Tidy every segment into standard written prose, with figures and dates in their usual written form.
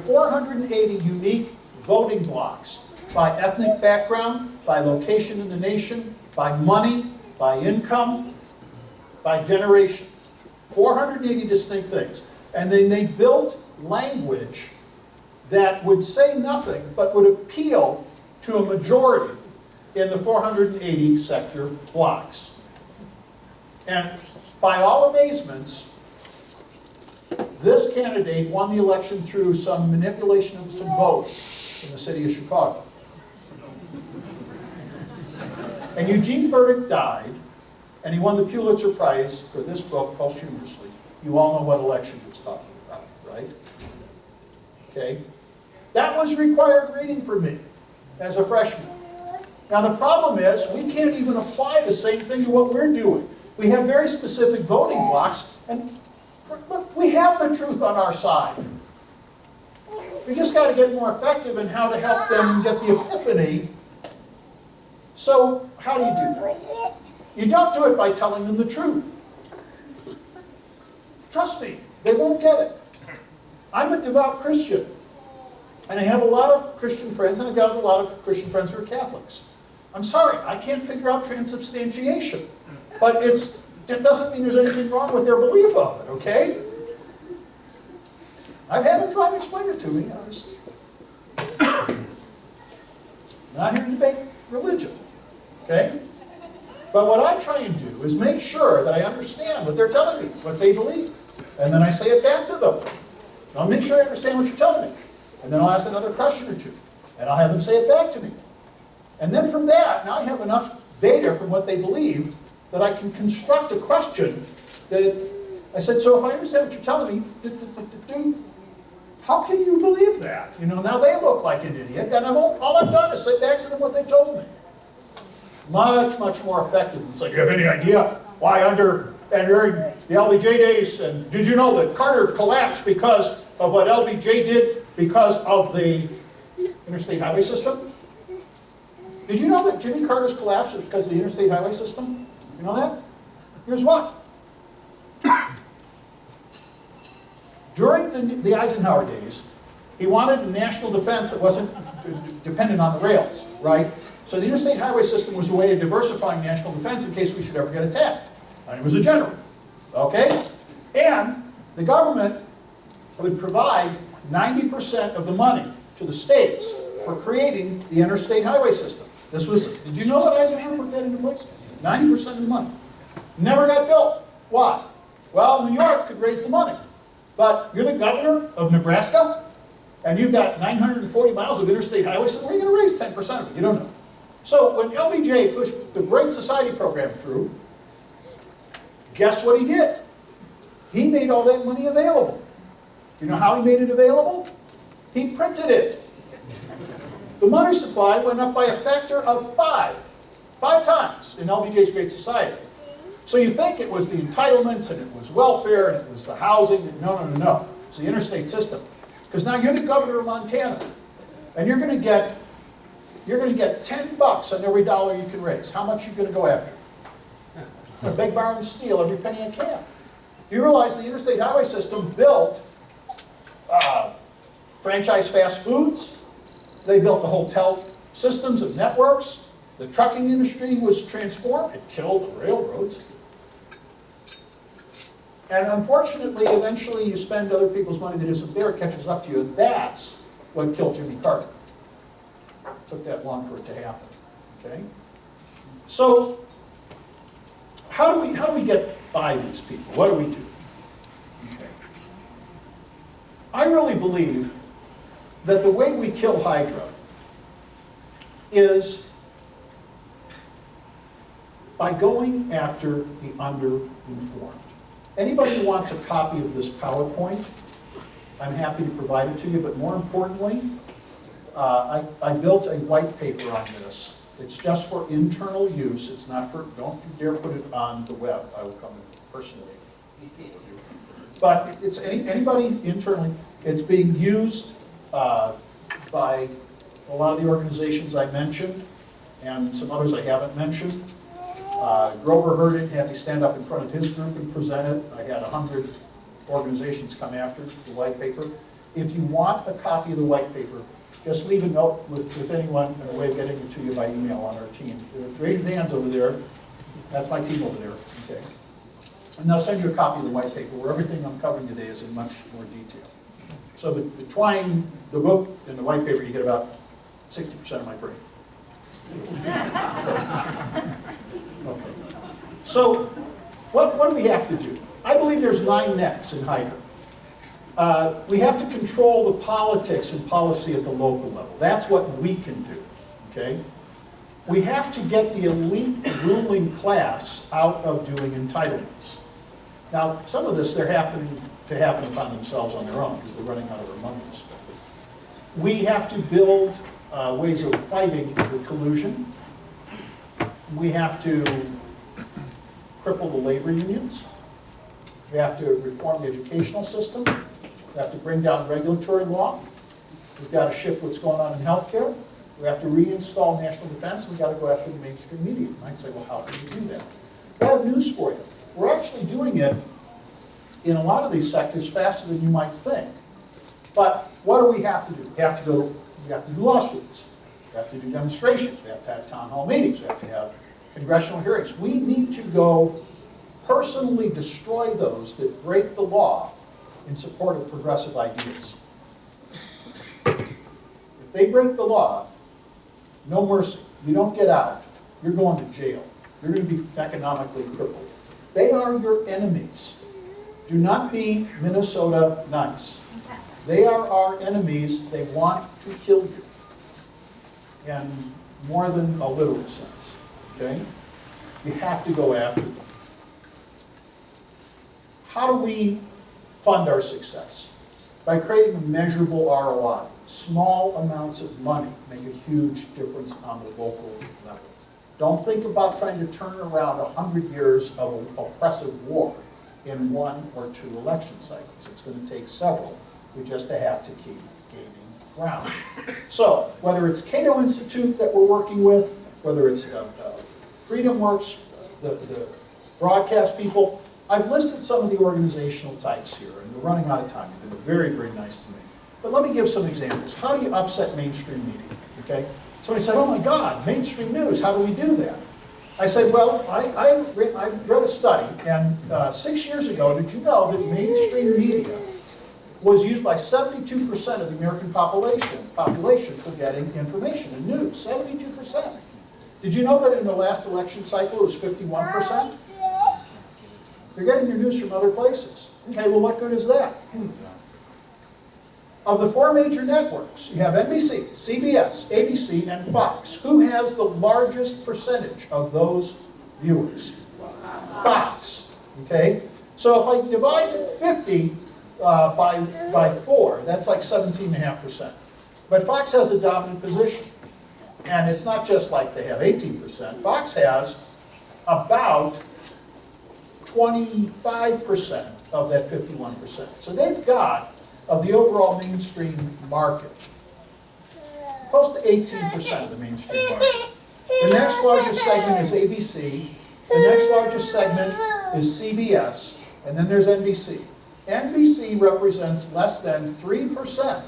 480 unique voting blocks by ethnic background, by location in the nation, by money, by income, by generation. 480 distinct things. And then they built language that would say nothing but would appeal to a majority in the 480 sector blocks. And by all amazements, this candidate won the election through some manipulation of some votes in the city of Chicago. And Eugene Burdick died, and he won the Pulitzer Prize for this book posthumously. You all know what election he was talking about, right? Okay? That was required reading for me as a freshman. Now the problem is, we can't even apply the same thing to what we're doing. We have very specific voting blocks, and look, we have the truth on our side. We just got to get more effective in how to help them get the epiphany. So, how do you do that? You don't do it by telling them the truth. Trust me, they won't get it. I'm a devout Christian, and I have a lot of Christian friends, and I've got a lot of Christian friends who are Catholics. I'm sorry, I can't figure out transubstantiation, but that doesn't mean there's anything wrong with their belief of it, okay? I've had them try to explain it to me, honestly. Not here to debate religion, okay? But what I try and do is make sure that I understand what they're telling me, what they believe. And then I say it back to them. I'll make sure I understand what you're telling me. And then I'll ask another question or two. And I'll have them say it back to me. And then from that, now I have enough data from what they believe that I can construct a question that I said, so if I understand what you're telling me, how can you believe that? You know, now they look like an idiot, and all I've done is say back to them what they told me. Much, much more effective than saying, you have any idea why during the LBJ days, and did you know that Carter collapsed because of what LBJ did because of the interstate highway system? Did you know that Jimmy Carter's collapse was because of the interstate highway system? You know that? Here's why. During the Eisenhower days, he wanted a national defense that wasn't dependent on the rails, right? So the interstate highway system was a way of diversifying national defense in case we should ever get attacked. And he was a general, okay? And the government would provide 90% of the money to the states for creating the interstate highway system. Did you know that Eisenhower put that into place? 90% of the money. Never got built. Why? Well, New York could raise the money. But you're the governor of Nebraska, and you've got 940 miles of interstate highway system. Where are you going to raise 10% of it? You don't know. So when LBJ pushed the Great Society program through, guess what he did? He made all that money available. You know how he made it available? He printed it. The money supply went up by a factor of 5 times in LBJ's Great Society. So you think it was the entitlements and it was welfare and it was the housing. No. It's the interstate system. Because now you're the governor of Montana, and you're going to get $10 on every dollar you can raise. How much are you going to go after? I beg, borrow, and steal every penny I can. You realize the interstate highway system built franchise fast foods. They built the hotel systems and networks. The trucking industry was transformed. It killed the railroads. And unfortunately, eventually you spend other people's money that isn't there, it catches up to you. And that's what killed Jimmy Carter. It took that long for it to happen. Okay? So, how do we get by these people? What do we do? Okay. I really believe that the way we kill Hydra is by going after the underinformed. Anybody who wants a copy of this PowerPoint, I'm happy to provide it to you, but more importantly, I built a white paper on this. It's just for internal use. It's not for, don't you dare put it on the web. I will come in personally. But it's anybody internally. It's being used by a lot of the organizations I mentioned and some others I haven't mentioned. Grover heard it, had me stand up in front of his group and present it. I had 100 organizations come after the white paper. If you want a copy of the white paper, just leave a note with anyone in a way of getting it to you by email on our team. Raise your hands over there. That's my team over there. Okay. And they'll send you a copy of the white paper where everything I'm covering today is in much more detail. So between the book and the white paper, you get about 60% of my brain. Okay. So what do we have to do? I believe there's 9 necks in Hydra. We have to control the politics and policy at the local level. That's what we can do, okay? We have to get the elite ruling class out of doing entitlements. Now, some of this they're happening to happen upon themselves on their own because they're running out of their money to spend. We have to build ways of fighting the collusion. We have to cripple the labor unions. We have to reform the educational system. We have to bring down regulatory law. We've got to shift what's going on in healthcare. We have to reinstall national defense. We've got to go after the mainstream media. You might say, well, how can we do that? I have news for you. We're actually doing it in a lot of these sectors faster than you might think. But what do we have to do? We have to do lawsuits. We have to do demonstrations. We have to have town hall meetings. We have to have congressional hearings. We need to go personally destroy those that break the law in support of progressive ideas. If they break the law, no mercy. You don't get out. You're going to jail. You're going to be economically crippled. They are your enemies. Do not be Minnesota nice. They are our enemies. They want to kill you. In more than a literal sense. Okay? You have to go after them. How do we fund our success? By creating a measurable ROI. Small amounts of money make a huge difference on the local level. Don't think about trying to turn around 100 years of oppressive war in 1 or 2 election cycles. It's going to take several. We just have to keep gaining ground. So, whether it's Cato Institute that we're working with, whether it's FreedomWorks, the broadcast people, I've listed some of the organizational types here, and we're running out of time. You've been very, very nice to me. But let me give some examples. How do you upset mainstream media? Okay? Somebody said, oh my God, mainstream news, how do we do that? I said, well, I read a study, and 6 years ago, did you know that mainstream media was used by 72% of the American population for getting information and news? 72%. Did you know that in the last election cycle it was 51%? They're getting their news from other places. Okay, well, what good is that? Of the 4 major networks, you have NBC, CBS, ABC, and Fox. Who has the largest percentage of those viewers? Fox. Okay? So if I divide 50 by 4, that's like 17.5%. But Fox has a dominant position. And it's not just like they have 18%. Fox has about 25% of that 51%. So they've got, of the overall mainstream market, close to 18% of the mainstream market. The next largest segment is ABC. The next largest segment is CBS. And then there's NBC. NBC represents less than 3%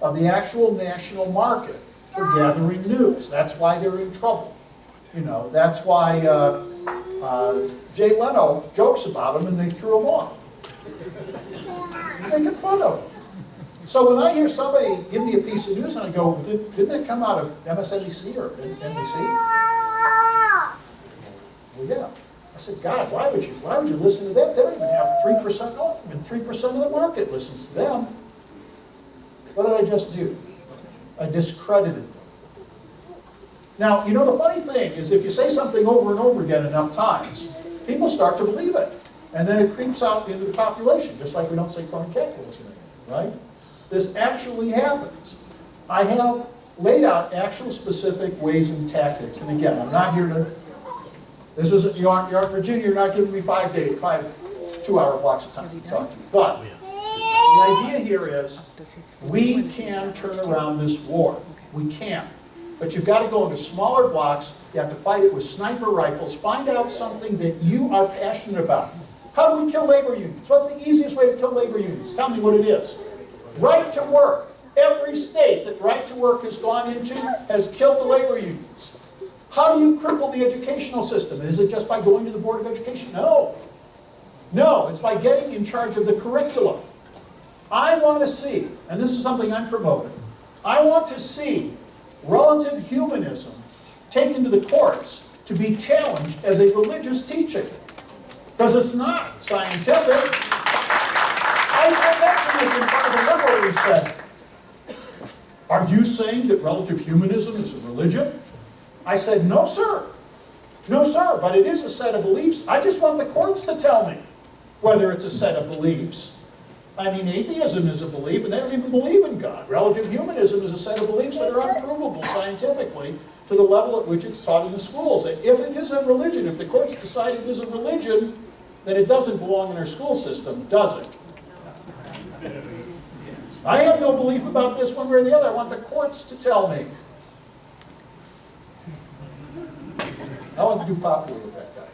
of the actual national market for gathering news. That's why they're in trouble. You know, that's why Jay Leno jokes about them and they threw him off. Making fun of him. So when I hear somebody give me a piece of news and I go, didn't that come out of MSNBC or NBC? Well, yeah. I said, God, why would you listen to that? They don't even have 3%. No, even 3% of the market listens to them. What did I just do? I discredited them. Now, you know, the funny thing is if you say something over and over again enough times, people start to believe it. And then it creeps out into the population, just like we don't say crony capitalism anymore, right? This actually happens. I have laid out actual specific ways and tactics. And again, I'm not here to, this isn't, you're in Virginia, you're not giving me 5 2-hour blocks of time to talk to you. But the idea here is we can turn around this war. We can. But you've got to go into smaller blocks. You have to fight it with sniper rifles. Find out something that you are passionate about. How do we kill labor unions? What's the easiest way to kill labor unions? Tell me what it is. Right to work. Every state that right to work has gone into has killed the labor unions. How do you cripple the educational system? Is it just by going to the Board of Education? No. No, it's by getting in charge of the curriculum. I want to see, and this is something I'm promoting, I want to see relative humanism taken to the courts to be challenged as a religious teaching. Because it's not scientific. I mentioned this in front of a liberal who said, are you saying that relative humanism is a religion? I said, no, sir. No, sir, but it is a set of beliefs. I just want the courts to tell me whether it's a set of beliefs. I mean, atheism is a belief, and they don't even believe in God. Relative humanism is a set of beliefs that are unprovable scientifically to the level at which it's taught in the schools. And if it is a religion, if the courts decide it is a religion, then it doesn't belong in our school system, does it? I have no belief about this one way or the other. I want the courts to tell me. I wasn't too popular with that guy.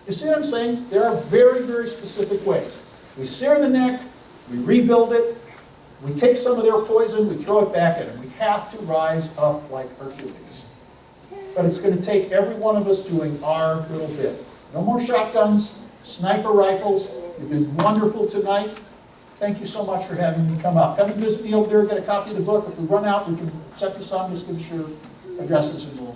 You see what I'm saying? There are very, very specific ways. We sear the neck, we rebuild it, we take some of their poison, we throw it back at them. We have to rise up like Hercules. But it's going to take every one of us doing our little bit. No more shotguns, sniper rifles. You've been wonderful tonight. Thank you so much for having me come up. Come and visit me over there, get a copy of the book. If we run out, we can set this on. Just give us your addresses and we'll